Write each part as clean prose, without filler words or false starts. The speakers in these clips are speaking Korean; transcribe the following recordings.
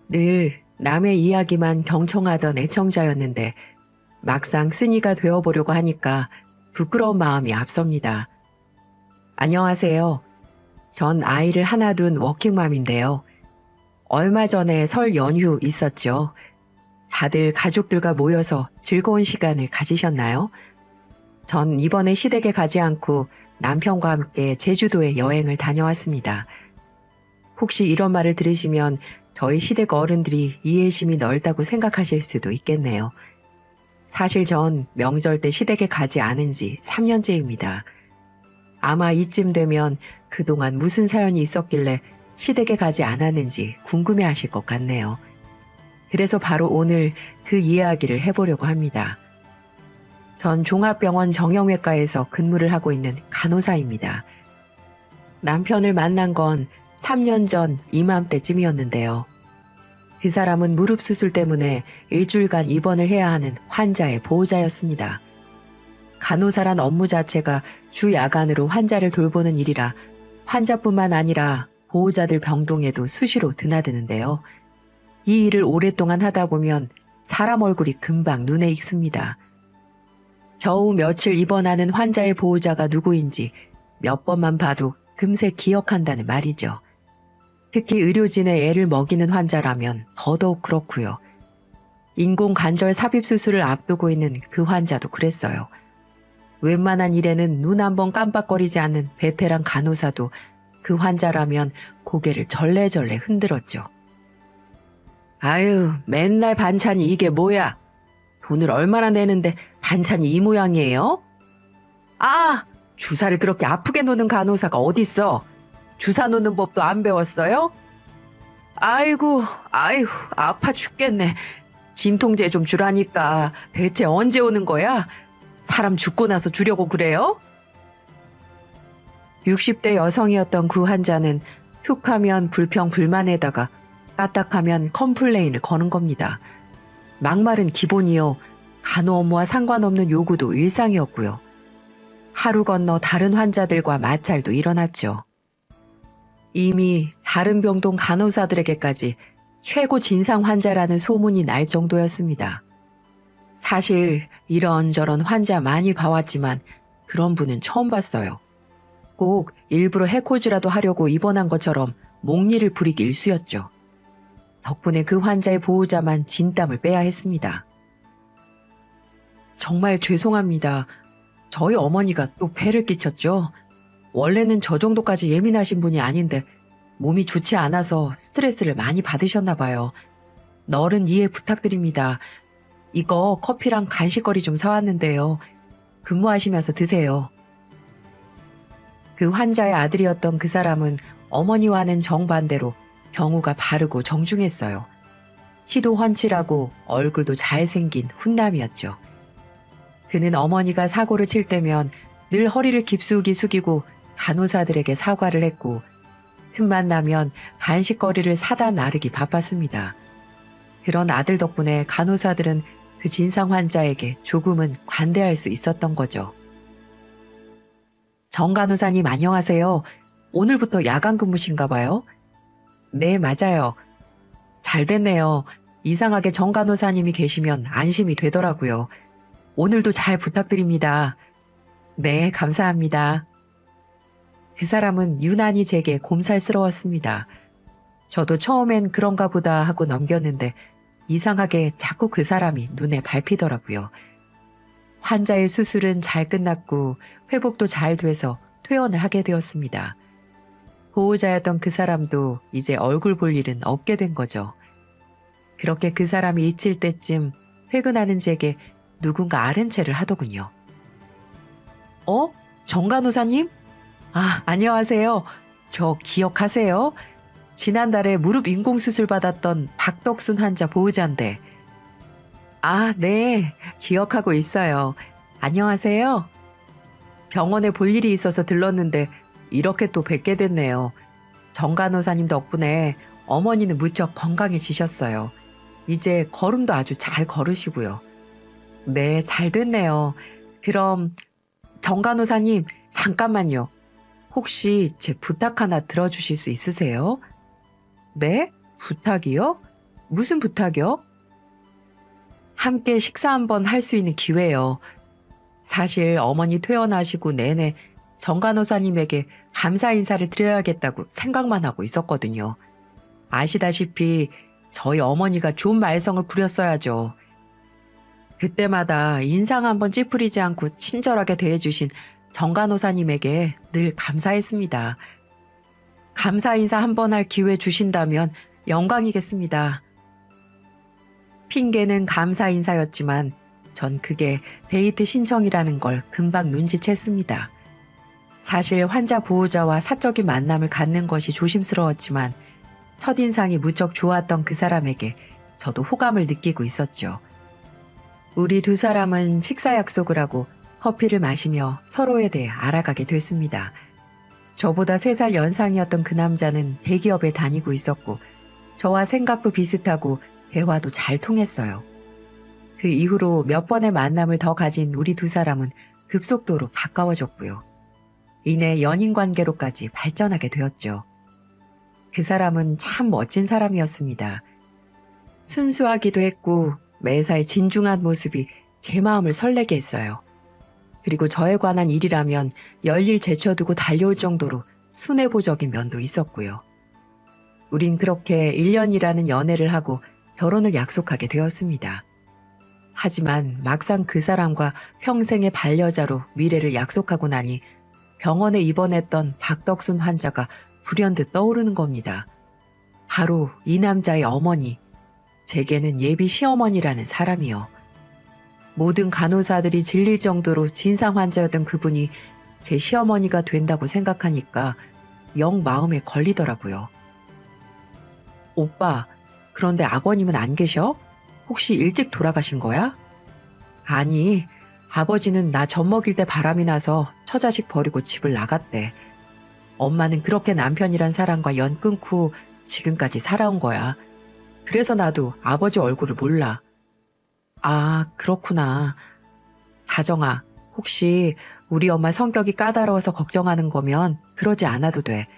늘 남의 이야기만 경청하던 애청자였는데 막상 쓴이가 되어보려고 하니까 부끄러운 마음이 앞섭니다. 안녕하세요. 전 아이를 하나 둔 워킹맘인데요. 얼마 전에 설 연휴 있었죠. 다들 가족들과 모여서 즐거운 시간을 가지셨나요? 전 이번에 시댁에 가지 않고 남편과 함께 제주도에 여행을 다녀왔습니다. 혹시 이런 말을 들으시면 저희 시댁 어른들이 이해심이 넓다고 생각하실 수도 있겠네요. 사실 전 명절 때 시댁에 가지 않은 지 3년째입니다. 아마 이쯤 되면 그동안 무슨 사연이 있었길래 시댁에 가지 않았는지 궁금해 하실 것 같네요. 그래서 바로 오늘 그 이야기를 해보려고 합니다. 전 종합병원 정형외과에서 근무를 하고 있는 간호사입니다. 남편을 만난 건 3년 전 이맘때쯤이었는데요. 그 사람은 무릎 수술 때문에 일주일간 입원을 해야 하는 환자의 보호자였습니다. 간호사란 업무 자체가 주 야간으로 환자를 돌보는 일이라 환자뿐만 아니라 보호자들 병동에도 수시로 드나드는데요. 이 일을 오랫동안 하다 보면 사람 얼굴이 금방 눈에 익습니다. 겨우 며칠 입원하는 환자의 보호자가 누구인지 몇 번만 봐도 금세 기억한다는 말이죠. 특히 의료진의 애를 먹이는 환자라면 더더욱 그렇고요. 인공관절 삽입 수술을 앞두고 있는 그 환자도 그랬어요. 웬만한 일에는 눈 한 번 깜빡거리지 않는 베테랑 간호사도 그 환자라면 고개를 절레절레 흔들었죠. 아유, 맨날 반찬이 이게 뭐야? 돈을 얼마나 내는데 반찬이 이 모양이에요? 아, 주사를 그렇게 아프게 놓는 간호사가 어딨어? 주사 놓는 법도 안 배웠어요? 아이고, 아이고, 아파 죽겠네. 진통제 좀 주라니까. 대체 언제 오는 거야? 사람 죽고 나서 주려고 그래요? 60대 여성이었던 그 환자는 툭하면 불평불만에다가 까딱하면 컴플레인을 거는 겁니다. 막말은 기본이요. 간호 업무와 상관없는 요구도 일상이었고요. 하루 건너 다른 환자들과 마찰도 일어났죠. 이미 다른 병동 간호사들에게까지 최고 진상 환자라는 소문이 날 정도였습니다. 사실 이런저런 환자 많이 봐왔지만 그런 분은 처음 봤어요. 꼭 일부러 해코지라도 하려고 입원한 것처럼 목리를 부리기 일쑤였죠. 덕분에 그 환자의 보호자만 진땀을 빼야 했습니다. 정말 죄송합니다. 저희 어머니가 또 폐를 끼쳤죠. 원래는 저 정도까지 예민하신 분이 아닌데 몸이 좋지 않아서 스트레스를 많이 받으셨나 봐요. 너른 이해 부탁드립니다. 이거 커피랑 간식거리 좀 사왔는데요. 근무하시면서 드세요. 그 환자의 아들이었던 그 사람은 어머니와는 정반대로 경우가 바르고 정중했어요. 키도 훤칠하고 얼굴도 잘생긴 훈남이었죠. 그는 어머니가 사고를 칠 때면 늘 허리를 깊숙이 숙이고 간호사들에게 사과를 했고 틈만 나면 간식거리를 사다 나르기 바빴습니다. 그런 아들 덕분에 간호사들은 그 진상 환자에게 조금은 관대할 수 있었던 거죠. 정 간호사님 안녕하세요. 오늘부터 야간 근무신가 봐요? 네, 맞아요. 잘 됐네요. 이상하게 정 간호사님이 계시면 안심이 되더라고요. 오늘도 잘 부탁드립니다. 네, 감사합니다. 그 사람은 유난히 제게 곰살스러웠습니다. 저도 처음엔 그런가 보다 하고 넘겼는데 이상하게 자꾸 그 사람이 눈에 밟히더라고요. 환자의 수술은 잘 끝났고 회복도 잘 돼서 퇴원을 하게 되었습니다. 보호자였던 그 사람도 이제 얼굴 볼 일은 없게 된 거죠. 그렇게 그 사람이 잊힐 때쯤 퇴근하는 제게 누군가 아른 체를 하더군요. 어? 정 간호사님? 아, 안녕하세요. 저 기억하세요? 지난달에 무릎 인공수술 받았던 박덕순 환자 보호자인데. 아, 네. 기억하고 있어요. 안녕하세요. 병원에 볼 일이 있어서 들렀는데 이렇게 또 뵙게 됐네요. 정 간호사님 덕분에 어머니는 무척 건강해지셨어요. 이제 걸음도 아주 잘 걸으시고요. 네, 잘 됐네요. 그럼 정 간호사님, 잠깐만요. 혹시 제 부탁 하나 들어주실 수 있으세요? 네? 부탁이요? 무슨 부탁이요? 함께 식사 한번 할 수 있는 기회요. 사실 어머니 퇴원하시고 내내 정간호사님에게 감사 인사를 드려야겠다고 생각만 하고 있었거든요. 아시다시피 저희 어머니가 좀 말썽을 부렸어야죠. 그때마다 인상 한번 찌푸리지 않고 친절하게 대해주신 정간호사님에게 늘 감사했습니다. 감사 인사 한번 할 기회 주신다면 영광이겠습니다. 핑계는 감사 인사였지만 전 그게 데이트 신청이라는 걸 금방 눈치챘습니다. 사실 환자 보호자와 사적인 만남을 갖는 것이 조심스러웠지만 첫인상이 무척 좋았던 그 사람에게 저도 호감을 느끼고 있었죠. 우리 두 사람은 식사 약속을 하고 커피를 마시며 서로에 대해 알아가게 됐습니다. 저보다 3살 연상이었던 그 남자는 대기업에 다니고 있었고 저와 생각도 비슷하고 대화도 잘 통했어요. 그 이후로 몇 번의 만남을 더 가진 우리 두 사람은 급속도로 가까워졌고요. 이내 연인 관계로까지 발전하게 되었죠. 그 사람은 참 멋진 사람이었습니다. 순수하기도 했고 매사에 진중한 모습이 제 마음을 설레게 했어요. 그리고 저에 관한 일이라면 열일 제쳐두고 달려올 정도로 순애보적인 면도 있었고요. 우린 그렇게 1년이라는 연애를 하고 결혼을 약속하게 되었습니다. 하지만 막상 그 사람과 평생의 반려자로 미래를 약속하고 나니 병원에 입원했던 박덕순 환자가 불현듯 떠오르는 겁니다. 바로 이 남자의 어머니, 제게는 예비 시어머니라는 사람이요. 모든 간호사들이 질릴 정도로 진상 환자였던 그분이 제 시어머니가 된다고 생각하니까 영 마음에 걸리더라고요. 오빠, 그런데 아버님은 안 계셔? 혹시 일찍 돌아가신 거야? 아니, 아버지는 나 젖먹일 때 바람이 나서 처자식 버리고 집을 나갔대. 엄마는 그렇게 남편이란 사람과 연 끊고 지금까지 살아온 거야. 그래서 나도 아버지 얼굴을 몰라. 아, 그렇구나. 다정아, 혹시 우리 엄마 성격이 까다로워서 걱정하는 거면 그러지 않아도 돼.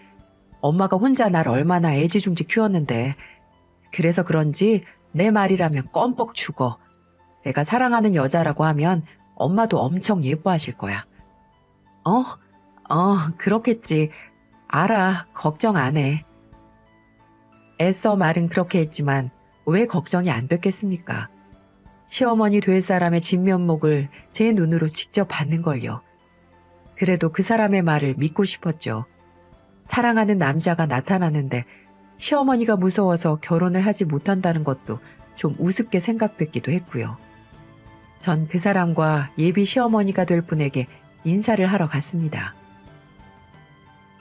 엄마가 혼자 날 얼마나 애지중지 키웠는데. 그래서 그런지 내 말이라면 껌뻑 죽어. 내가 사랑하는 여자라고 하면 엄마도 엄청 예뻐하실 거야. 그렇겠지. 알아, 걱정 안 해. 애써 말은 그렇게 했지만 왜 걱정이 안 됐겠습니까? 시어머니 될 사람의 진면목을 제 눈으로 직접 봤는걸요. 그래도 그 사람의 말을 믿고 싶었죠. 사랑하는 남자가 나타나는데 시어머니가 무서워서 결혼을 하지 못한다는 것도 좀 우습게 생각됐기도 했고요. 전 그 사람과 예비 시어머니가 될 분에게 인사를 하러 갔습니다.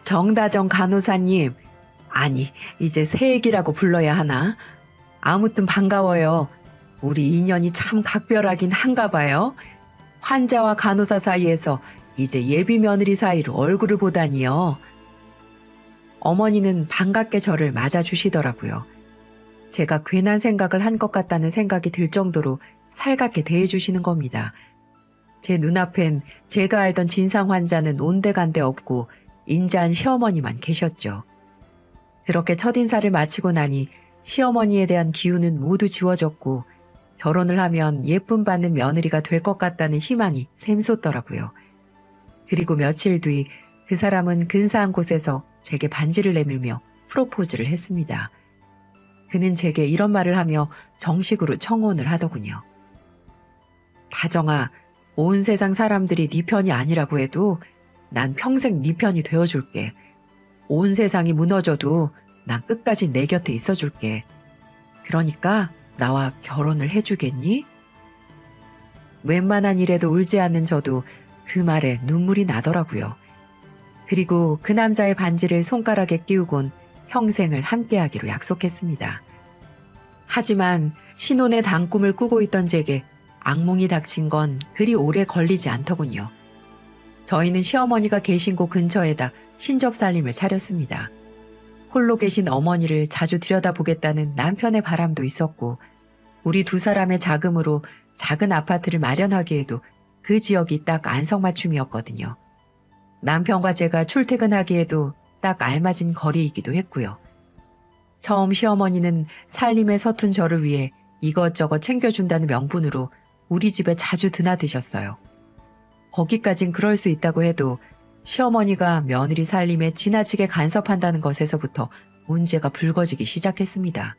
정다정 간호사님, 아니 이제 새애기라고 불러야 하나? 아무튼 반가워요. 우리 인연이 참 각별하긴 한가 봐요. 환자와 간호사 사이에서 이제 예비 며느리 사이로 얼굴을 보다니요. 어머니는 반갑게 저를 맞아주시더라고요. 제가 괜한 생각을 한 것 같다는 생각이 들 정도로 살갑게 대해주시는 겁니다. 제 눈앞엔 제가 알던 진상 환자는 온데간데 없고 인자한 시어머니만 계셨죠. 그렇게 첫인사를 마치고 나니 시어머니에 대한 기운은 모두 지워졌고 결혼을 하면 예쁨 받는 며느리가 될 것 같다는 희망이 샘솟더라고요. 그리고 며칠 뒤 그 사람은 근사한 곳에서 제게 반지를 내밀며 프로포즈를 했습니다. 그는 제게 이런 말을 하며 정식으로 청혼을 하더군요. 다정아, 온 세상 사람들이 네 편이 아니라고 해도 난 평생 네 편이 되어줄게. 온 세상이 무너져도 난 끝까지 내 곁에 있어줄게. 그러니까 나와 결혼을 해주겠니? 웬만한 일에도 울지 않는 저도 그 말에 눈물이 나더라고요. 그리고 그 남자의 반지를 손가락에 끼우곤 평생을 함께하기로 약속했습니다. 하지만 신혼의 단꿈을 꾸고 있던 제게 악몽이 닥친 건 그리 오래 걸리지 않더군요. 저희는 시어머니가 계신 곳 근처에다 신접살림을 차렸습니다. 홀로 계신 어머니를 자주 들여다보겠다는 남편의 바람도 있었고 우리 두 사람의 자금으로 작은 아파트를 마련하기에도 그 지역이 딱 안성맞춤이었거든요. 남편과 제가 출퇴근하기에도 딱 알맞은 거리이기도 했고요. 처음 시어머니는 살림에 서툰 저를 위해 이것저것 챙겨준다는 명분으로 우리 집에 자주 드나드셨어요. 거기까진 그럴 수 있다고 해도 시어머니가 며느리 살림에 지나치게 간섭한다는 것에서부터 문제가 불거지기 시작했습니다.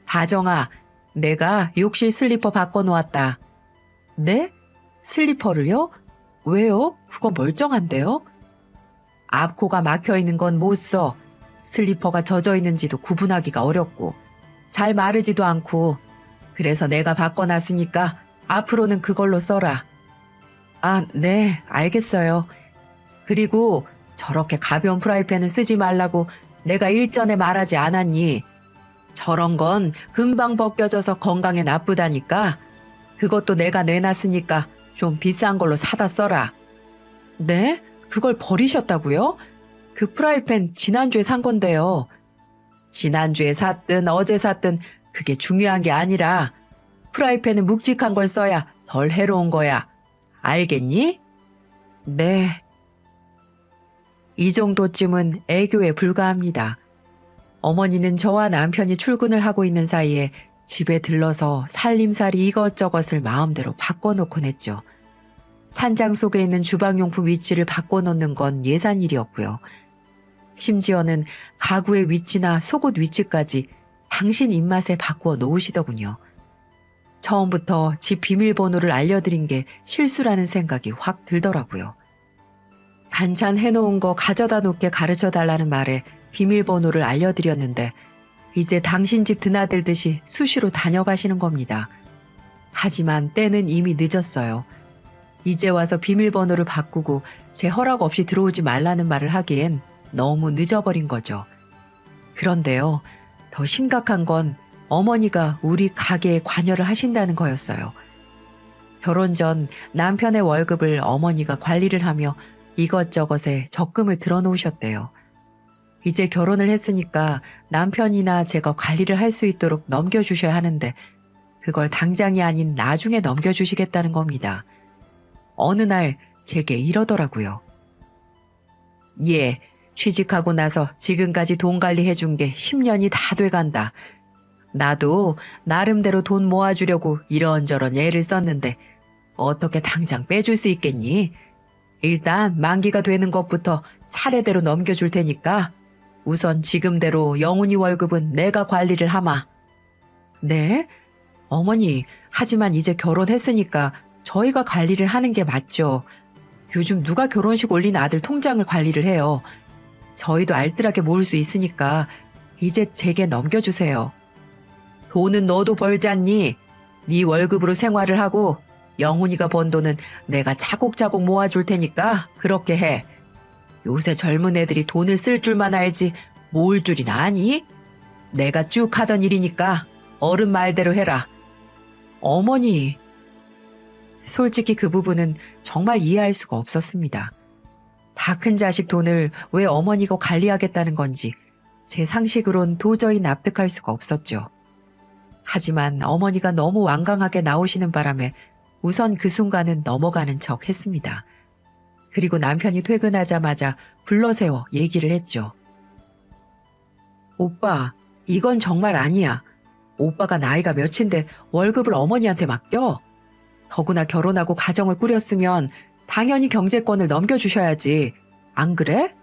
다정아, 내가 욕실 슬리퍼 바꿔놓았다. 네? 슬리퍼를요? 왜요? 그거 멀쩡한데요? 앞코가 막혀있는 건 못 써. 슬리퍼가 젖어있는지도 구분하기가 어렵고 잘 마르지도 않고 그래서 내가 바꿔놨으니까 앞으로는 그걸로 써라. 아, 네, 알겠어요. 그리고 저렇게 가벼운 프라이팬은 쓰지 말라고 내가 일전에 말하지 않았니? 저런 건 금방 벗겨져서 건강에 나쁘다니까. 그것도 내가 내놨으니까 좀 비싼 걸로 사다 써라. 네? 그걸 버리셨다고요? 그 프라이팬 지난주에 산 건데요. 지난주에 샀든 어제 샀든 그게 중요한 게 아니라 프라이팬은 묵직한 걸 써야 덜 해로운 거야. 알겠니? 네. 이 정도쯤은 애교에 불과합니다. 어머니는 저와 남편이 출근을 하고 있는 사이에 집에 들러서 살림살이 이것저것을 마음대로 바꿔놓곤 했죠. 찬장 속에 있는 주방용품 위치를 바꿔놓는 건 예산 일이었고요. 심지어는 가구의 위치나 속옷 위치까지 당신 입맛에 바꾸어 놓으시더군요. 처음부터 집 비밀번호를 알려드린 게 실수라는 생각이 확 들더라고요. 반찬 해놓은 거 가져다 놓게 가르쳐 달라는 말에 비밀번호를 알려드렸는데 이제 당신 집 드나들듯이 수시로 다녀가시는 겁니다. 하지만 때는 이미 늦었어요. 이제 와서 비밀번호를 바꾸고 제 허락 없이 들어오지 말라는 말을 하기엔 너무 늦어버린 거죠. 그런데요, 더 심각한 건 어머니가 우리 가게에 관여를 하신다는 거였어요. 결혼 전 남편의 월급을 어머니가 관리를 하며 이것저것에 적금을 들어놓으셨대요. 이제 결혼을 했으니까 남편이나 제가 관리를 할 수 있도록 넘겨주셔야 하는데 그걸 당장이 아닌 나중에 넘겨주시겠다는 겁니다. 어느 날 제게 이러더라고요. 예, 취직하고 나서 지금까지 돈 관리해준 게 10년이 다 돼간다. 나도 나름대로 돈 모아주려고 이런저런 애를 썼는데 어떻게 당장 빼줄 수 있겠니? 일단 만기가 되는 것부터 차례대로 넘겨줄 테니까 우선 지금대로 영훈이 월급은 내가 관리를 하마. 네? 어머니, 하지만 이제 결혼했으니까 저희가 관리를 하는 게 맞죠. 요즘 누가 결혼식 올린 아들 통장을 관리를 해요. 저희도 알뜰하게 모을 수 있으니까 이제 제게 넘겨주세요. 돈은 너도 벌잖니? 네 월급으로 생활을 하고 영훈이가 번 돈은 내가 차곡차곡 모아줄 테니까 그렇게 해. 요새 젊은 애들이 돈을 쓸 줄만 알지 모을 줄이나 아니? 내가 쭉 하던 일이니까 어른 말대로 해라. 어머니. 솔직히 그 부분은 정말 이해할 수가 없었습니다. 다 큰 자식 돈을 왜 어머니가 관리하겠다는 건지 제 상식으론 도저히 납득할 수가 없었죠. 하지만 어머니가 너무 완강하게 나오시는 바람에 우선 그 순간은 넘어가는 척 했습니다. 그리고 남편이 퇴근하자마자 불러세워 얘기를 했죠. 오빠, 이건 정말 아니야. 오빠가 나이가 몇인데 월급을 어머니한테 맡겨? 더구나 결혼하고 가정을 꾸렸으면 당연히 경제권을 넘겨주셔야지. 안 그래?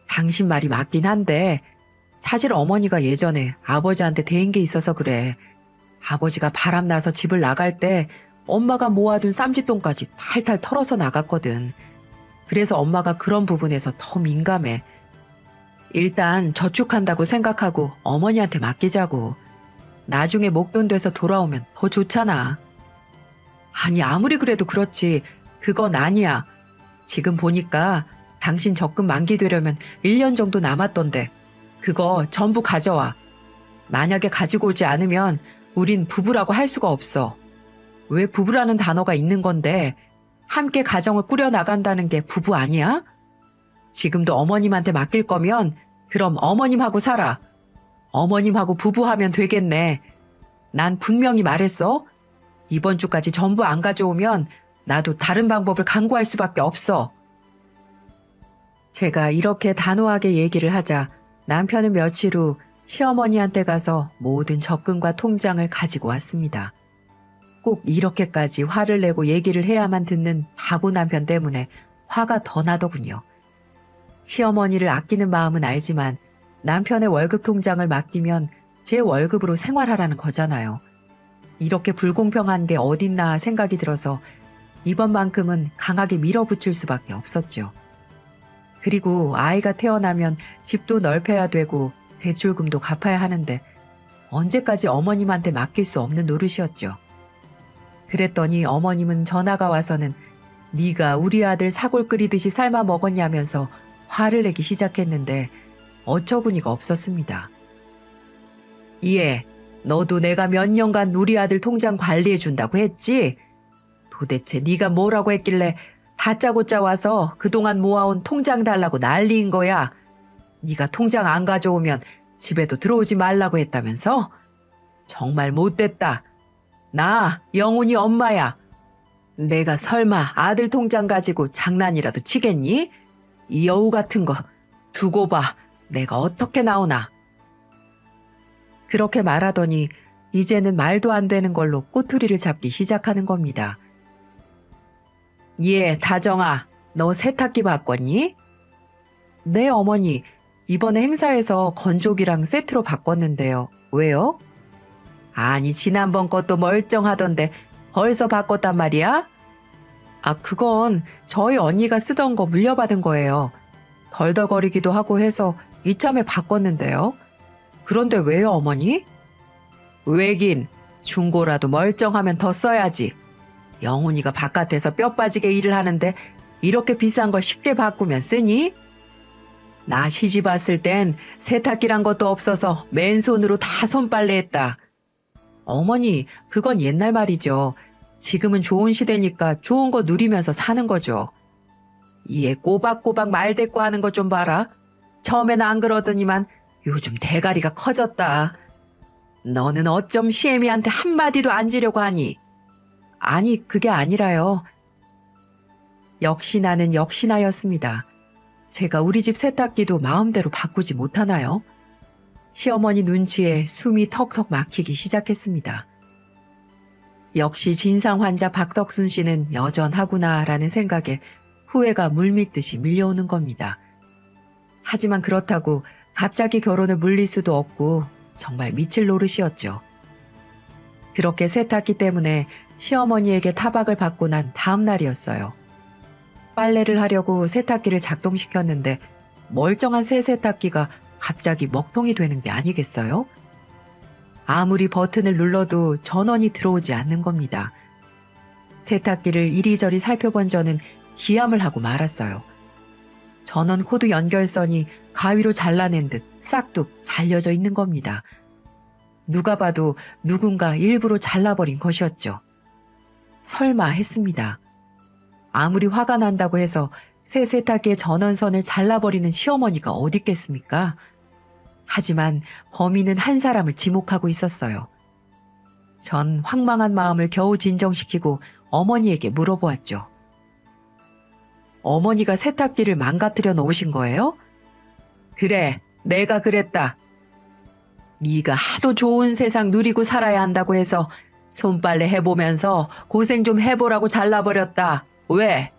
당신 말이 맞긴 한데 사실 어머니가 예전에 아버지한테 대인 게 있어서 그래. 아버지가 바람나서 집을 나갈 때 엄마가 모아둔 쌈짓돈까지 탈탈 털어서 나갔거든. 그래서 엄마가 그런 부분에서 더 민감해. 일단 저축한다고 생각하고 어머니한테 맡기자고. 나중에 목돈 돼서 돌아오면 더 좋잖아. 아니 아무리 그래도 그렇지 그건 아니야. 지금 보니까 당신 적금 만기 되려면 1년 정도 남았던데 그거 전부 가져와. 만약에 가지고 오지 않으면 우린 부부라고 할 수가 없어. 왜 부부라는 단어가 있는 건데 함께 가정을 꾸려나간다는 게 부부 아니야? 지금도 어머님한테 맡길 거면 그럼 어머님하고 살아. 어머님하고 부부하면 되겠네. 난 분명히 말했어. 이번 주까지 전부 안 가져오면 나도 다른 방법을 강구할 수밖에 없어. 제가 이렇게 단호하게 얘기를 하자 남편은 며칠 후 시어머니한테 가서 모든 적금과 통장을 가지고 왔습니다. 꼭 이렇게까지 화를 내고 얘기를 해야만 듣는 바보 남편 때문에 화가 더 나더군요. 시어머니를 아끼는 마음은 알지만 남편의 월급 통장을 맡기면 제 월급으로 생활하라는 거잖아요. 이렇게 불공평한 게 어딨나 생각이 들어서 이번만큼은 강하게 밀어붙일 수밖에 없었죠. 그리고 아이가 태어나면 집도 넓혀야 되고 대출금도 갚아야 하는데 언제까지 어머님한테 맡길 수 없는 노릇이었죠. 그랬더니 어머님은 전화가 와서는 네가 우리 아들 사골 끓이듯이 삶아 먹었냐면서 화를 내기 시작했는데 어처구니가 없었습니다. 예, 너도 내가 몇 년간 우리 아들 통장 관리해준다고 했지? 도대체 네가 뭐라고 했길래 다짜고짜 와서 그동안 모아온 통장 달라고 난리인 거야. 네가 통장 안 가져오면 집에도 들어오지 말라고 했다면서? 정말 못됐다. 나 영훈이 엄마야. 내가 설마 아들 통장 가지고 장난이라도 치겠니? 이 여우 같은 거 두고 봐. 내가 어떻게 나오나. 그렇게 말하더니 이제는 말도 안 되는 걸로 꼬투리를 잡기 시작하는 겁니다. 예, 다정아, 너 세탁기 바꿨니? 네, 어머니. 이번에 행사에서 건조기랑 세트로 바꿨는데요. 왜요? 아니, 지난번 것도 멀쩡하던데 벌써 바꿨단 말이야? 아, 그건 저희 언니가 쓰던 거 물려받은 거예요. 덜덜거리기도 하고 해서 이참에 바꿨는데요. 그런데 왜요, 어머니? 왜긴, 중고라도 멀쩡하면 더 써야지. 영훈이가 바깥에서 뼈 빠지게 일을 하는데 이렇게 비싼 걸 쉽게 바꾸면 쓰니? 나 시집 왔을 땐 세탁기란 것도 없어서 맨손으로 다 손빨래했다. 어머니, 그건 옛날 말이죠. 지금은 좋은 시대니까 좋은 거 누리면서 사는 거죠. 얘 꼬박꼬박 말대꾸 하는 거 좀 봐라. 처음엔 안 그러더니만 요즘 대가리가 커졌다. 너는 어쩜 시애미한테 한마디도 안 지려고 하니? 아니, 그게 아니라요. 역시 나는 역시나였습니다. 제가 우리 집 세탁기도 마음대로 바꾸지 못하나요? 시어머니 눈치에 숨이 턱턱 막히기 시작했습니다. 역시 진상 환자 박덕순 씨는 여전하구나라는 생각에 후회가 물밀듯이 밀려오는 겁니다. 하지만 그렇다고 갑자기 결혼을 물릴 수도 없고 정말 미칠 노릇이었죠. 그렇게 세탁기 때문에 시어머니에게 타박을 받고 난 다음 날이었어요. 빨래를 하려고 세탁기를 작동시켰는데 멀쩡한 새 세탁기가 갑자기 먹통이 되는 게 아니겠어요? 아무리 버튼을 눌러도 전원이 들어오지 않는 겁니다. 세탁기를 이리저리 살펴본 저는 기함을 하고 말았어요. 전원 코드 연결선이 가위로 잘라낸 듯 싹둑 잘려져 있는 겁니다. 누가 봐도 누군가 일부러 잘라버린 것이었죠. 설마 했습니다. 아무리 화가 난다고 해서 새 세탁기의 전원선을 잘라버리는 시어머니가 어디 있겠습니까? 하지만 범인은 한 사람을 지목하고 있었어요. 전 황망한 마음을 겨우 진정시키고 어머니에게 물어보았죠. 어머니가 세탁기를 망가뜨려 놓으신 거예요? 그래, 내가 그랬다. 네가 하도 좋은 세상 누리고 살아야 한다고 해서 손빨래 해보면서 고생 좀 해보라고 잘라버렸다. 왜?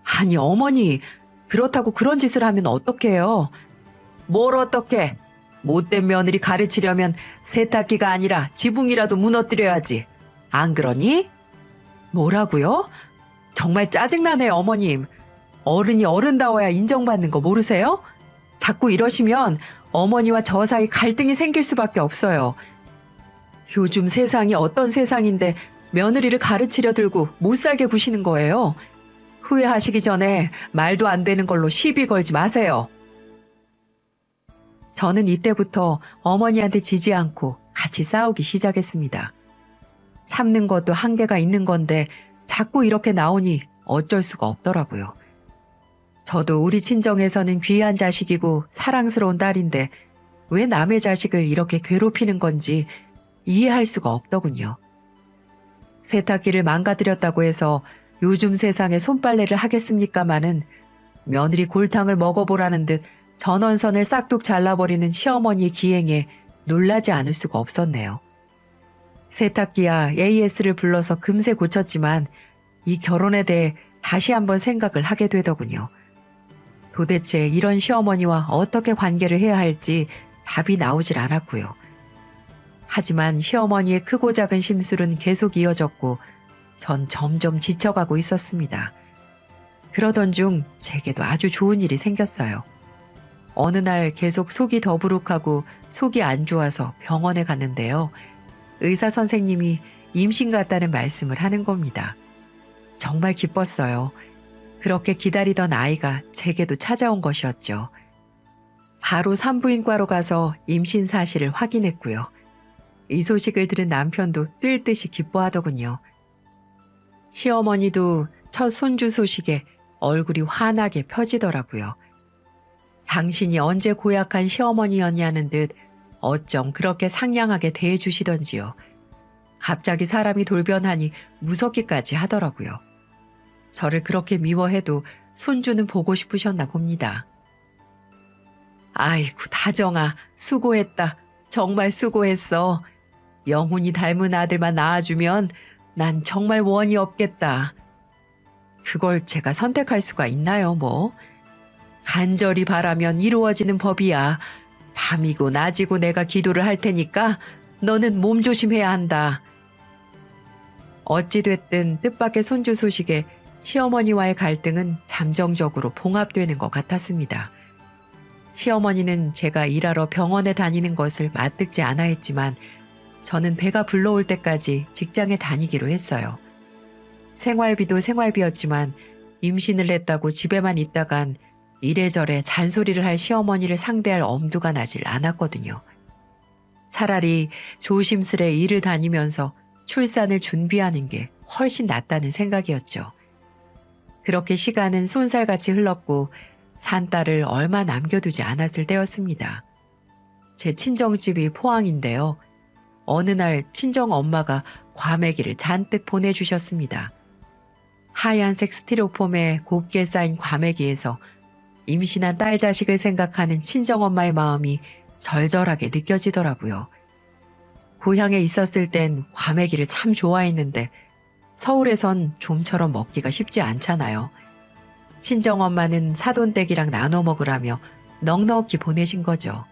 아니, 어머니, 그렇다고 그런 짓을 하면 어떡해요? 뭘 어떡해? 못된 며느리 가르치려면 세탁기가 아니라 지붕이라도 무너뜨려야지. 안 그러니? 뭐라고요? 정말 짜증나네요, 어머님. 어른이 어른다워야 인정받는 거 모르세요? 자꾸 이러시면 어머니와 저 사이 갈등이 생길 수밖에 없어요. 요즘 세상이 어떤 세상인데 며느리를 가르치려 들고 못 살게 구시는 거예요. 후회하시기 전에 말도 안 되는 걸로 시비 걸지 마세요. 저는 이때부터 어머니한테 지지 않고 같이 싸우기 시작했습니다. 참는 것도 한계가 있는 건데 자꾸 이렇게 나오니 어쩔 수가 없더라고요. 저도 우리 친정에서는 귀한 자식이고 사랑스러운 딸인데 왜 남의 자식을 이렇게 괴롭히는 건지 이해할 수가 없더군요. 세탁기를 망가뜨렸다고 해서 요즘 세상에 손빨래를 하겠습니까마는 며느리 골탕을 먹어보라는 듯 전원선을 싹둑 잘라버리는 시어머니의 기행에 놀라지 않을 수가 없었네요. 세탁기야 AS를 불러서 금세 고쳤지만 이 결혼에 대해 다시 한번 생각을 하게 되더군요. 도대체 이런 시어머니와 어떻게 관계를 해야 할지 답이 나오질 않았고요. 하지만 시어머니의 크고 작은 심술은 계속 이어졌고 전 점점 지쳐가고 있었습니다. 그러던 중 제게도 아주 좋은 일이 생겼어요. 어느 날 계속 속이 더부룩하고 속이 안 좋아서 병원에 갔는데요. 의사 선생님이 임신 같다는 말씀을 하는 겁니다. 정말 기뻤어요. 그렇게 기다리던 아이가 제게도 찾아온 것이었죠. 바로 산부인과로 가서 임신 사실을 확인했고요. 이 소식을 들은 남편도 뛸 듯이 기뻐하더군요. 시어머니도 첫 손주 소식에 얼굴이 환하게 펴지더라고요. 당신이 언제 고약한 시어머니였냐는 듯 어쩜 그렇게 상냥하게 대해주시던지요. 갑자기 사람이 돌변하니 무섭기까지 하더라고요. 저를 그렇게 미워해도 손주는 보고 싶으셨나 봅니다. 아이고 다정아, 수고했다. 정말 수고했어. 영훈이 닮은 아들만 낳아주면 난 정말 원이 없겠다. 그걸 제가 선택할 수가 있나요, 뭐? 간절히 바라면 이루어지는 법이야. 밤이고 낮이고 내가 기도를 할 테니까 너는 몸조심해야 한다. 어찌됐든 뜻밖의 손주 소식에 시어머니와의 갈등은 잠정적으로 봉합되는 것 같았습니다. 시어머니는 제가 일하러 병원에 다니는 것을 맞듣지 않아 했지만 저는 배가 불러올 때까지 직장에 다니기로 했어요. 생활비도 생활비였지만 임신을 했다고 집에만 있다간 이래저래 잔소리를 할 시어머니를 상대할 엄두가 나질 않았거든요. 차라리 조심스레 일을 다니면서 출산을 준비하는 게 훨씬 낫다는 생각이었죠. 그렇게 시간은 쏜살같이 흘렀고 산딸을 얼마 남겨두지 않았을 때였습니다. 제 친정집이 포항인데요. 어느 날 친정 엄마가 과메기를 잔뜩 보내주셨습니다. 하얀색 스티로폼에 곱게 쌓인 과메기에서 임신한 딸 자식을 생각하는 친정엄마의 마음이 절절하게 느껴지더라고요. 고향에 있었을 땐 과메기를 참 좋아했는데 서울에선 좀처럼 먹기가 쉽지 않잖아요. 친정엄마는 사돈댁이랑 나눠 먹으라며 넉넉히 보내신 거죠.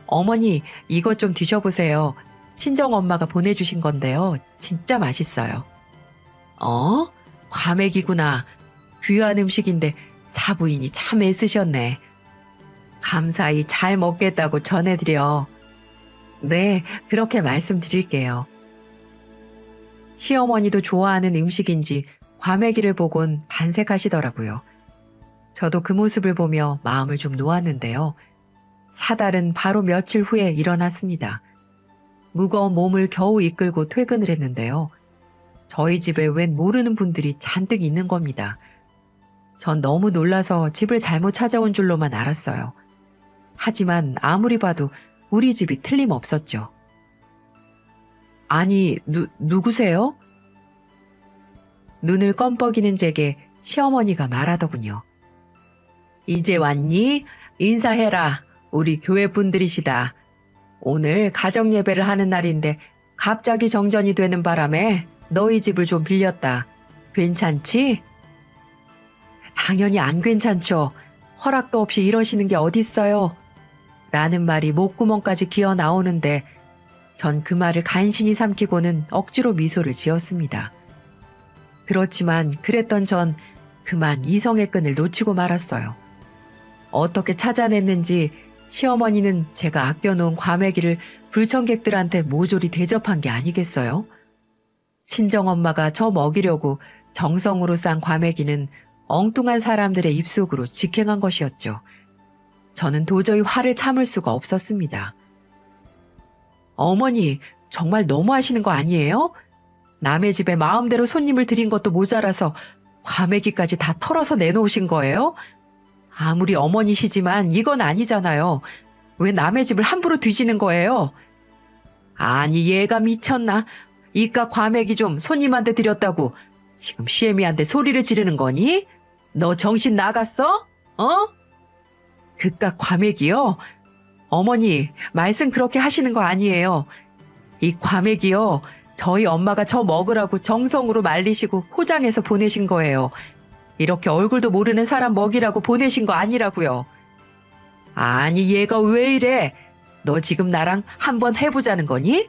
어머니, 이것 좀 드셔보세요. 친정엄마가 보내주신 건데요. 진짜 맛있어요. 과메기구나. 귀한 음식인데 사부인이 참 애쓰셨네. 감사히 잘 먹겠다고 전해드려. 네, 그렇게 말씀드릴게요. 시어머니도 좋아하는 음식인지 과메기를 보곤 반색하시더라고요. 저도 그 모습을 보며 마음을 좀 놓았는데요. 사달은 바로 며칠 후에 일어났습니다. 무거운 몸을 겨우 이끌고 퇴근을 했는데요. 저희 집에 웬 모르는 분들이 잔뜩 있는 겁니다. 전 너무 놀라서 집을 잘못 찾아온 줄로만 알았어요. 하지만 아무리 봐도 우리 집이 틀림없었죠. 아니, 누구세요? 눈을 껌뻑이는 제게 시어머니가 말하더군요. 이제 왔니? 인사해라. 우리 교회 분들이시다. 오늘 가정예배를 하는 날인데 갑자기 정전이 되는 바람에 너희 집을 좀 빌렸다. 괜찮지? 당연히 안 괜찮죠. 허락도 없이 이러시는 게 어딨어요. 라는 말이 목구멍까지 기어 나오는데 전 그 말을 간신히 삼키고는 억지로 미소를 지었습니다. 그렇지만 그랬던 전 그만 이성의 끈을 놓치고 말았어요. 어떻게 찾아냈는지 시어머니는 제가 아껴놓은 과메기를 불청객들한테 모조리 대접한 게 아니겠어요? 친정엄마가 저 먹이려고 정성으로 싼 과메기는 엉뚱한 사람들의 입속으로 직행한 것이었죠. 저는 도저히 화를 참을 수가 없었습니다. 어머니, 정말 너무하시는 거 아니에요? 남의 집에 마음대로 손님을 들인 것도 모자라서 과메기까지 다 털어서 내놓으신 거예요? 아무리 어머니시지만 이건 아니잖아요. 왜 남의 집을 함부로 뒤지는 거예요? 아니, 얘가 미쳤나? 이깟 과메기 좀 손님한테 드렸다고 지금 시애미한테 소리를 지르는 거니? 너 정신 나갔어? 어? 그깟 과메기요? 어머니, 말씀 그렇게 하시는 거 아니에요. 이 과메기요. 저희 엄마가 저 먹으라고 정성으로 말리시고 포장해서 보내신 거예요. 이렇게 얼굴도 모르는 사람 먹이라고 보내신 거 아니라고요. 아니, 얘가 왜 이래? 너 지금 나랑 한번 해보자는 거니?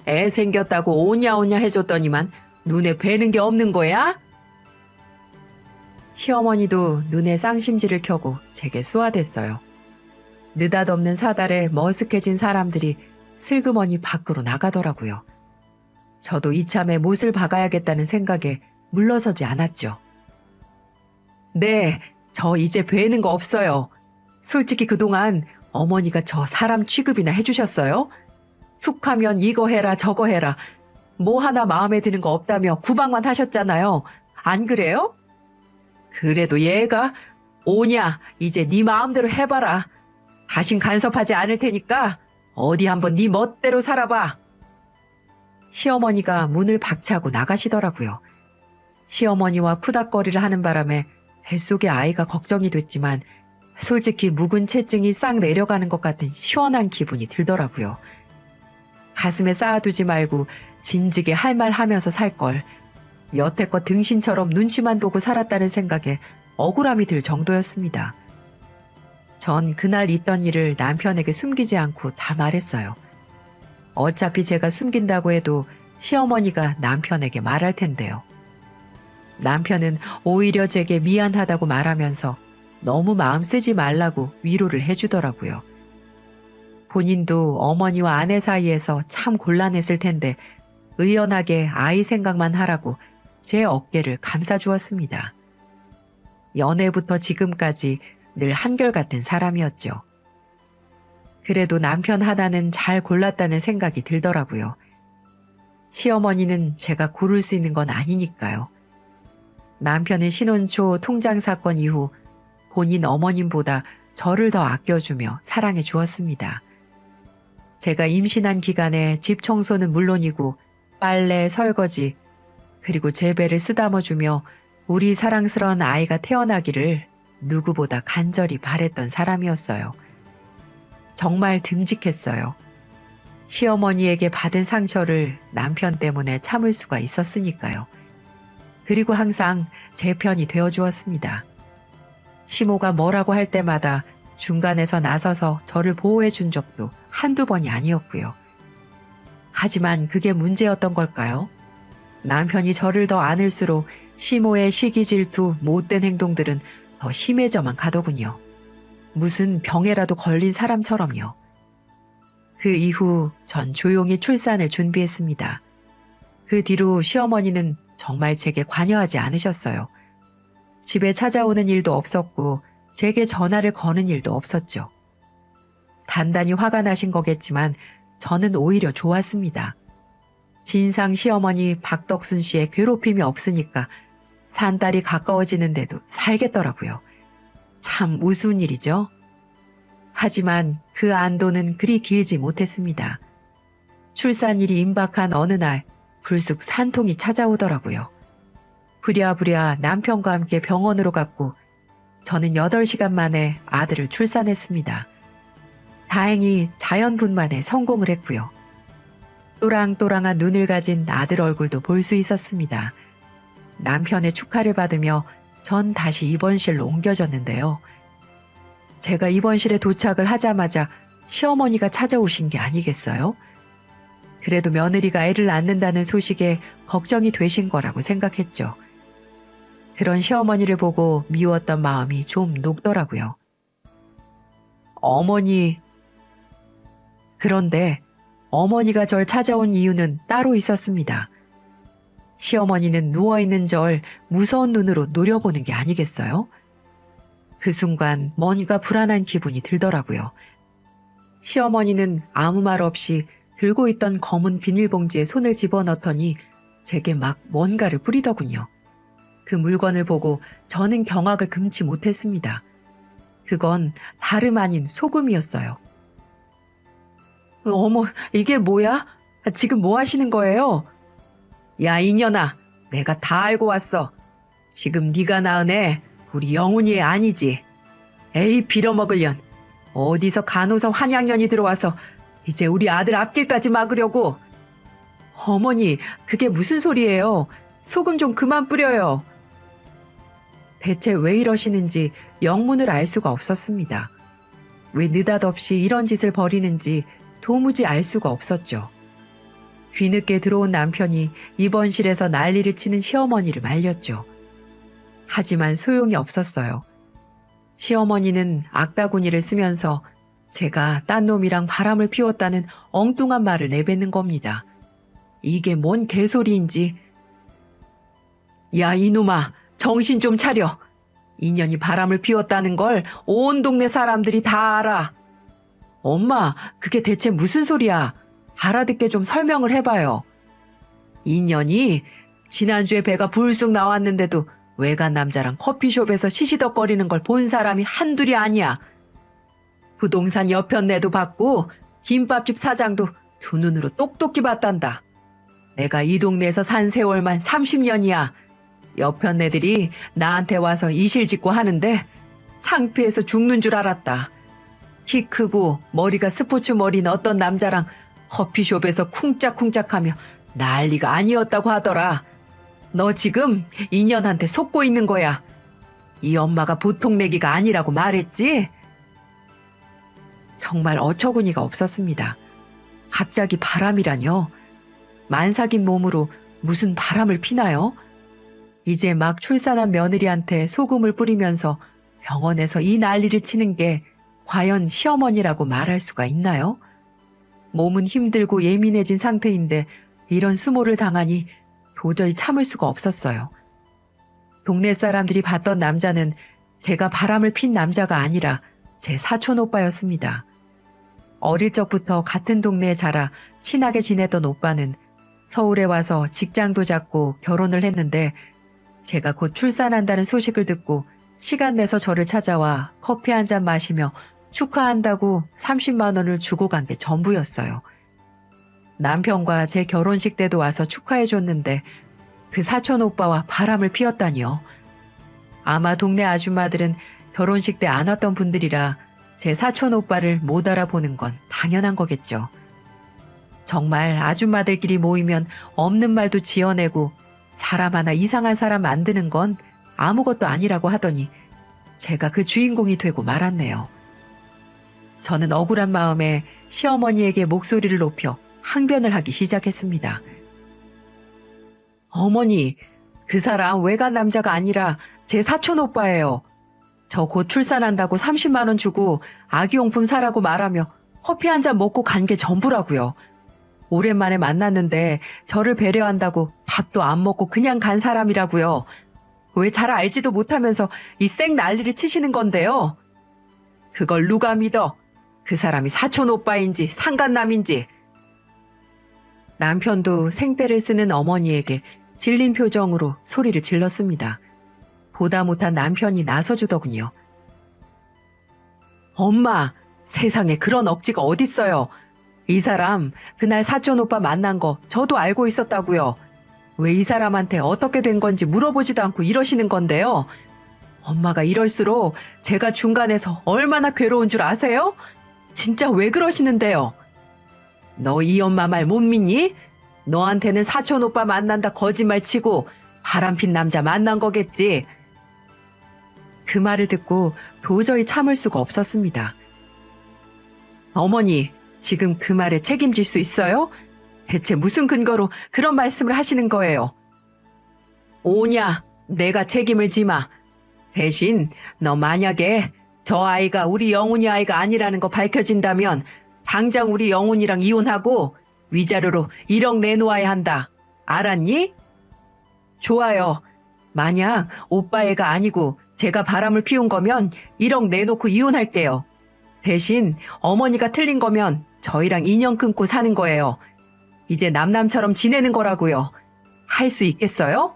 애 생겼다고 오냐오냐 해줬더니만 눈에 뵈는 게 없는 거야? 시어머니도 눈에 쌍심지를 켜고 제게 수화됐어요. 느닷없는 사달에 머쓱해진 사람들이 슬그머니 밖으로 나가더라고요. 저도 이참에 못을 박아야겠다는 생각에 물러서지 않았죠. 네, 저 이제 뵈는 거 없어요. 솔직히 그동안 어머니가 저 사람 취급이나 해주셨어요? 툭 하면 이거 해라 저거 해라. 뭐 하나 마음에 드는 거 없다며 구박만 하셨잖아요. 안 그래요? 그래도 얘가 오냐 이제 네 마음대로 해봐라. 다신 간섭하지 않을 테니까 어디 한번 네 멋대로 살아봐. 시어머니가 문을 박차고 나가시더라고요. 시어머니와 푸닥거리를 하는 바람에 뱃속의 아이가 걱정이 됐지만 솔직히 묵은 채증이 싹 내려가는 것 같은 시원한 기분이 들더라고요. 가슴에 쌓아두지 말고 진즉에 할 말 하면서 살걸. 여태껏 등신처럼 눈치만 보고 살았다는 생각에 억울함이 들 정도였습니다. 전 그날 있던 일을 남편에게 숨기지 않고 다 말했어요. 어차피 제가 숨긴다고 해도 시어머니가 남편에게 말할 텐데요. 남편은 오히려 제게 미안하다고 말하면서 너무 마음 쓰지 말라고 위로를 해주더라고요. 본인도 어머니와 아내 사이에서 참 곤란했을 텐데 의연하게 아이 생각만 하라고 제 어깨를 감싸주었습니다. 연애부터 지금까지 늘 한결같은 사람이었죠. 그래도 남편 하나는 잘 골랐다는 생각이 들더라고요. 시어머니는 제가 고를 수 있는 건 아니니까요. 남편은 신혼 초 통장 사건 이후 본인 어머님보다 저를 더 아껴주며 사랑해 주었습니다. 제가 임신한 기간에 집 청소는 물론이고 빨래, 설거지, 그리고 제배를 쓰다머주며 우리 사랑스러운 아이가 태어나기를 누구보다 간절히 바랬던 사람이었어요. 정말 듬직했어요. 시어머니에게 받은 상처를 남편 때문에 참을 수가 있었으니까요. 그리고 항상 제 편이 되어주었습니다. 시모가 뭐라고 할 때마다 중간에서 나서서 저를 보호해 준 적도 한두 번이 아니었고요. 하지만 그게 문제였던 걸까요? 남편이 저를 더 안을수록 시모의 시기 질투, 못된 행동들은 더 심해져만 가더군요. 무슨 병에라도 걸린 사람처럼요. 그 이후 전 조용히 출산을 준비했습니다. 그 뒤로 시어머니는 정말 제게 관여하지 않으셨어요. 집에 찾아오는 일도 없었고 제게 전화를 거는 일도 없었죠. 단단히 화가 나신 거겠지만 저는 오히려 좋았습니다. 진상 시어머니 박덕순 씨의 괴롭힘이 없으니까 산딸이 가까워지는데도 살겠더라고요. 참 우스운 일이죠. 하지만 그 안도는 그리 길지 못했습니다. 출산일이 임박한 어느 날 불쑥 산통이 찾아오더라고요. 부랴부랴 남편과 함께 병원으로 갔고 저는 8시간 만에 아들을 출산했습니다. 다행히 자연분만에 성공을 했고요. 또랑또랑한 눈을 가진 아들 얼굴도 볼 수 있었습니다. 남편의 축하를 받으며 전 다시 입원실로 옮겨졌는데요. 제가 입원실에 도착을 하자마자 시어머니가 찾아오신 게 아니겠어요? 그래도 며느리가 애를 낳는다는 소식에 걱정이 되신 거라고 생각했죠. 그런 시어머니를 보고 미웠던 마음이 좀 녹더라고요. 어머니... 그런데 어머니가 절 찾아온 이유는 따로 있었습니다. 시어머니는 누워있는 절 무서운 눈으로 노려보는 게 아니겠어요? 그 순간 뭔가 불안한 기분이 들더라고요. 시어머니는 아무 말 없이 들고 있던 검은 비닐봉지에 손을 집어넣더니 제게 막 뭔가를 뿌리더군요. 그 물건을 보고 저는 경악을 금치 못했습니다. 그건 다름 아닌 소금이었어요. 어머, 이게 뭐야? 지금 뭐 하시는 거예요? 야, 이년아, 내가 다 알고 왔어. 지금 네가 낳은 애 우리 영훈이 애 아니지? 에이 빌어먹을년. 어디서 간호사 환양년이 들어와서 이제 우리 아들 앞길까지 막으려고. 어머니, 그게 무슨 소리예요? 소금 좀 그만 뿌려요. 대체 왜 이러시는지 영문을 알 수가 없었습니다. 왜 느닷없이 이런 짓을 벌이는지 도무지 알 수가 없었죠. 뒤늦게 들어온 남편이 입원실에서 난리를 치는 시어머니를 말렸죠. 하지만 소용이 없었어요. 시어머니는 악다구니를 쓰면서 제가 딴 놈이랑 바람을 피웠다는 엉뚱한 말을 내뱉는 겁니다. 이게 뭔 개소리인지. 야, 이놈아, 정신 좀 차려. 인연이 바람을 피웠다는 걸 온 동네 사람들이 다 알아. 엄마, 그게 대체 무슨 소리야? 알아듣게 좀 설명을 해봐요. 인연이 지난주에 배가 불쑥 나왔는데도 외간 남자랑 커피숍에서 시시덕거리는 걸 본 사람이 한둘이 아니야. 부동산 여편네도 받고 김밥집 사장도 두 눈으로 똑똑히 봤단다. 내가 이 동네에서 산 세월만 30년이야. 여편네들이 나한테 와서 이실직고 하는데 창피해서 죽는 줄 알았다. 키 크고 머리가 스포츠 머리는 어떤 남자랑 커피숍에서 쿵짝쿵짝하며 난리가 아니었다고 하더라. 너 지금 인연한테 속고 있는 거야. 이 엄마가 보통 내기가 아니라고 말했지? 정말 어처구니가 없었습니다. 갑자기 바람이라뇨? 만삭인 몸으로 무슨 바람을 피나요? 이제 막 출산한 며느리한테 소금을 뿌리면서 병원에서 이 난리를 치는 게 과연 시어머니라고 말할 수가 있나요? 몸은 힘들고 예민해진 상태인데 이런 수모를 당하니 도저히 참을 수가 없었어요. 동네 사람들이 봤던 남자는 제가 바람을 핀 남자가 아니라 제 사촌 오빠였습니다. 어릴 적부터 같은 동네에 자라 친하게 지내던 오빠는 서울에 와서 직장도 잡고 결혼을 했는데 제가 곧 출산한다는 소식을 듣고 시간 내서 저를 찾아와 커피 한 잔 마시며 축하한다고 30만 원을 주고 간 게 전부였어요. 남편과 제 결혼식 때도 와서 축하해줬는데 그 사촌 오빠와 바람을 피웠다니요. 아마 동네 아줌마들은 결혼식 때 안 왔던 분들이라 제 사촌 오빠를 못 알아보는 건 당연한 거겠죠. 정말 아줌마들끼리 모이면 없는 말도 지어내고 사람 하나 이상한 사람 만드는 건 아무것도 아니라고 하더니 제가 그 주인공이 되고 말았네요. 저는 억울한 마음에 시어머니에게 목소리를 높여 항변을 하기 시작했습니다. 어머니, 그 사람 외간 남자가 아니라 제 사촌 오빠예요. 저 곧 출산한다고 30만 원 주고 아기용품 사라고 말하며 커피 한 잔 먹고 간 게 전부라고요. 오랜만에 만났는데 저를 배려한다고 밥도 안 먹고 그냥 간 사람이라고요. 왜 잘 알지도 못하면서 이 쌩 난리를 치시는 건데요. 그걸 누가 믿어? 그 사람이 사촌 오빠인지 상간남인지. 남편도 생떼를 쓰는 어머니에게 질린 표정으로 소리를 질렀습니다. 보다 못한 남편이 나서주더군요. 엄마, 세상에 그런 억지가 어딨어요. 이 사람 그날 사촌 오빠 만난 거 저도 알고 있었다고요. 왜 이 사람한테 어떻게 된 건지 물어보지도 않고 이러시는 건데요. 엄마가 이럴수록 제가 중간에서 얼마나 괴로운 줄 아세요? 진짜 왜 그러시는데요? 너 이 엄마 말 못 믿니? 너한테는 사촌 오빠 만난다 거짓말 치고 바람핀 남자 만난 거겠지. 그 말을 듣고 도저히 참을 수가 없었습니다. 어머니, 지금 그 말에 책임질 수 있어요? 대체 무슨 근거로 그런 말씀을 하시는 거예요? 오냐, 내가 책임을 지마. 대신 너 만약에 저 아이가 우리 영훈이 아이가 아니라는 거 밝혀진다면 당장 우리 영훈이랑 이혼하고 위자료로 1억 내놓아야 한다. 알았니? 좋아요. 만약 오빠 애가 아니고 제가 바람을 피운 거면 1억 내놓고 이혼할게요. 대신 어머니가 틀린 거면 저희랑 인연 끊고 사는 거예요. 이제 남남처럼 지내는 거라고요. 할 수 있겠어요?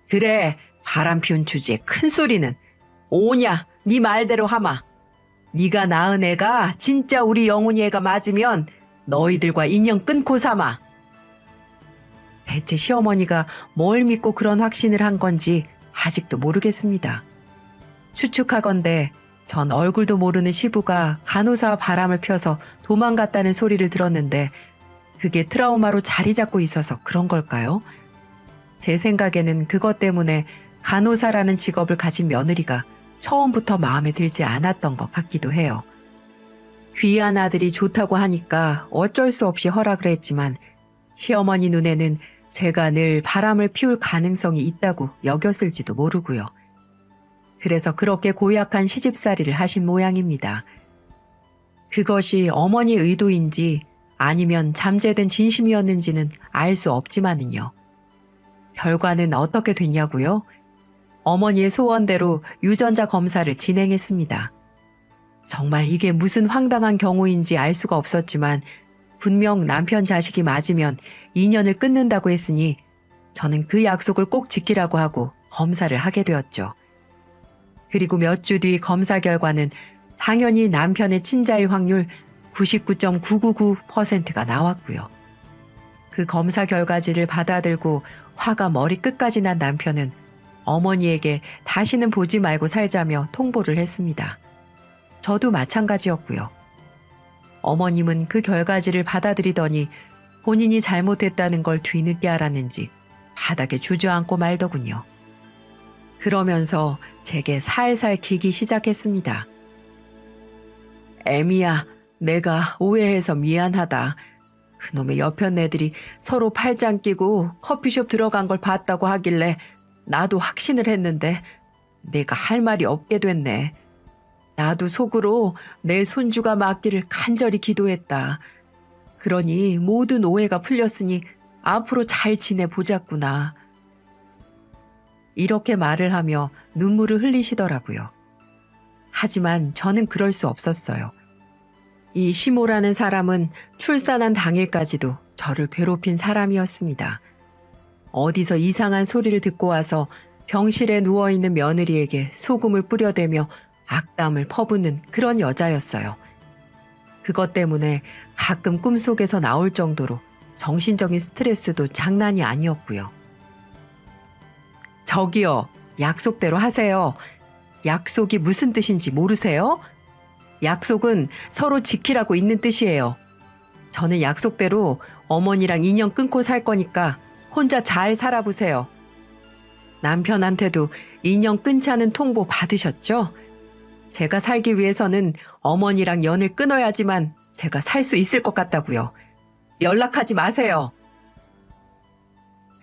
그래, 바람 피운 주제에 큰 소리는. 오냐, 네 말대로 하마. 네가 낳은 애가 진짜 우리 영훈이 애가 맞으면 너희들과 인연 끊고 삼아. 대체 시어머니가 뭘 믿고 그런 확신을 한 건지 아직도 모르겠습니다. 추측하건대 전 얼굴도 모르는 시부가 간호사 바람을 펴서 도망갔다는 소리를 들었는데 그게 트라우마로 자리 잡고 있어서 그런 걸까요? 제 생각에는 그것 때문에 간호사라는 직업을 가진 며느리가 처음부터 마음에 들지 않았던 것 같기도 해요. 귀한 아들이 좋다고 하니까 어쩔 수 없이 허락을 했지만 시어머니 눈에는 제가 늘 바람을 피울 가능성이 있다고 여겼을지도 모르고요. 그래서 그렇게 고약한 시집살이를 하신 모양입니다. 그것이 어머니 의도인지 아니면 잠재된 진심이었는지는 알 수 없지만은요. 결과는 어떻게 됐냐고요? 어머니의 소원대로 유전자 검사를 진행했습니다. 정말 이게 무슨 황당한 경우인지 알 수가 없었지만 분명 남편 자식이 맞으면 인연을 끊는다고 했으니 저는 그 약속을 꼭 지키라고 하고 검사를 하게 되었죠. 그리고 몇 주 뒤 검사 결과는 당연히 남편의 친자일 확률 99.999%가 나왔고요. 그 검사 결과지를 받아들고 화가 머리끝까지 난 남편은 어머니에게 다시는 보지 말고 살자며 통보를 했습니다. 저도 마찬가지였고요. 어머님은 그 결과지를 받아들이더니 본인이 잘못했다는 걸 뒤늦게 알았는지 바닥에 주저앉고 말더군요. 그러면서 제게 살살 기기 시작했습니다. 애미야, 내가 오해해서 미안하다. 그놈의 여편 애들이 서로 팔짱 끼고 커피숍 들어간 걸 봤다고 하길래 나도 확신을 했는데 내가 할 말이 없게 됐네. 나도 속으로 내 손주가 맞기를 간절히 기도했다. 그러니 모든 오해가 풀렸으니 앞으로 잘 지내보자꾸나. 이렇게 말을 하며 눈물을 흘리시더라고요. 하지만 저는 그럴 수 없었어요. 이 시모라는 사람은 출산한 당일까지도 저를 괴롭힌 사람이었습니다. 어디서 이상한 소리를 듣고 와서 병실에 누워있는 며느리에게 소금을 뿌려대며 악담을 퍼붓는 그런 여자였어요. 그것 때문에 가끔 꿈속에서 나올 정도로 정신적인 스트레스도 장난이 아니었고요. 저기요, 약속대로 하세요. 약속이 무슨 뜻인지 모르세요? 약속은 서로 지키라고 있는 뜻이에요. 저는 약속대로 어머니랑 인연 끊고 살 거니까 혼자 잘 살아보세요. 남편한테도 인연 끊자는 통보 받으셨죠? 제가 살기 위해서는 어머니랑 연을 끊어야지만 제가 살 수 있을 것 같다고요. 연락하지 마세요.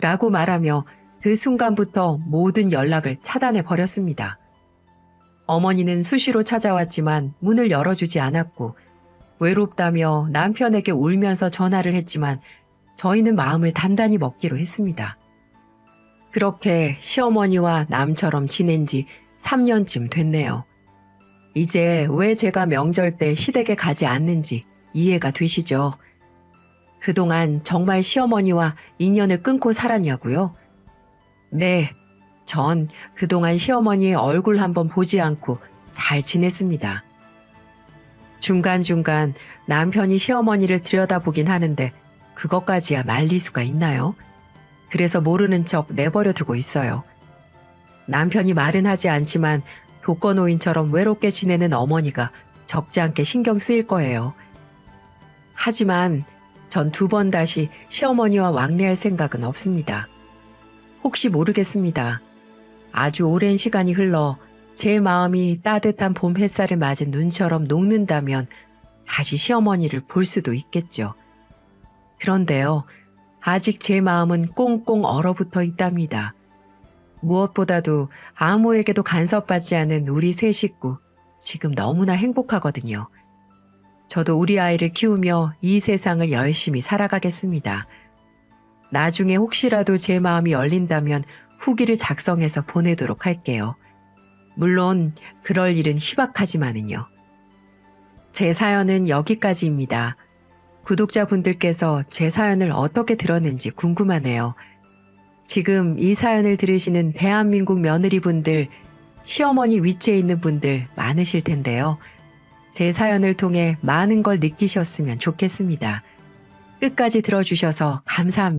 라고 말하며 그 순간부터 모든 연락을 차단해 버렸습니다. 어머니는 수시로 찾아왔지만 문을 열어주지 않았고 외롭다며 남편에게 울면서 전화를 했지만 저희는 마음을 단단히 먹기로 했습니다. 그렇게 시어머니와 남처럼 지낸 지 3년쯤 됐네요. 이제 왜 제가 명절 때 시댁에 가지 않는지 이해가 되시죠? 그동안 정말 시어머니와 인연을 끊고 살았냐고요? 네, 전 그동안 시어머니의 얼굴 한번 보지 않고 잘 지냈습니다. 중간중간 남편이 시어머니를 들여다보긴 하는데 그것까지야 말릴 수가 있나요? 그래서 모르는 척 내버려 두고 있어요. 남편이 말은 하지 않지만 독거노인처럼 외롭게 지내는 어머니가 적지 않게 신경 쓰일 거예요. 하지만 전 2번 다시 시어머니와 왕래할 생각은 없습니다. 혹시 모르겠습니다. 아주 오랜 시간이 흘러 제 마음이 따뜻한 봄 햇살을 맞은 눈처럼 녹는다면 다시 시어머니를 볼 수도 있겠죠. 그런데요, 아직 제 마음은 꽁꽁 얼어붙어 있답니다. 무엇보다도 아무에게도 간섭받지 않은 우리 세 식구, 지금 너무나 행복하거든요. 저도 우리 아이를 키우며 이 세상을 열심히 살아가겠습니다. 나중에 혹시라도 제 마음이 열린다면 후기를 작성해서 보내도록 할게요. 물론 그럴 일은 희박하지만은요. 제 사연은 여기까지입니다. 구독자분들께서 제 사연을 어떻게 들었는지 궁금하네요. 지금 이 사연을 들으시는 대한민국 며느리분들, 시어머니 위치에 있는 분들 많으실 텐데요. 제 사연을 통해 많은 걸 느끼셨으면 좋겠습니다. 끝까지 들어주셔서 감사합니다.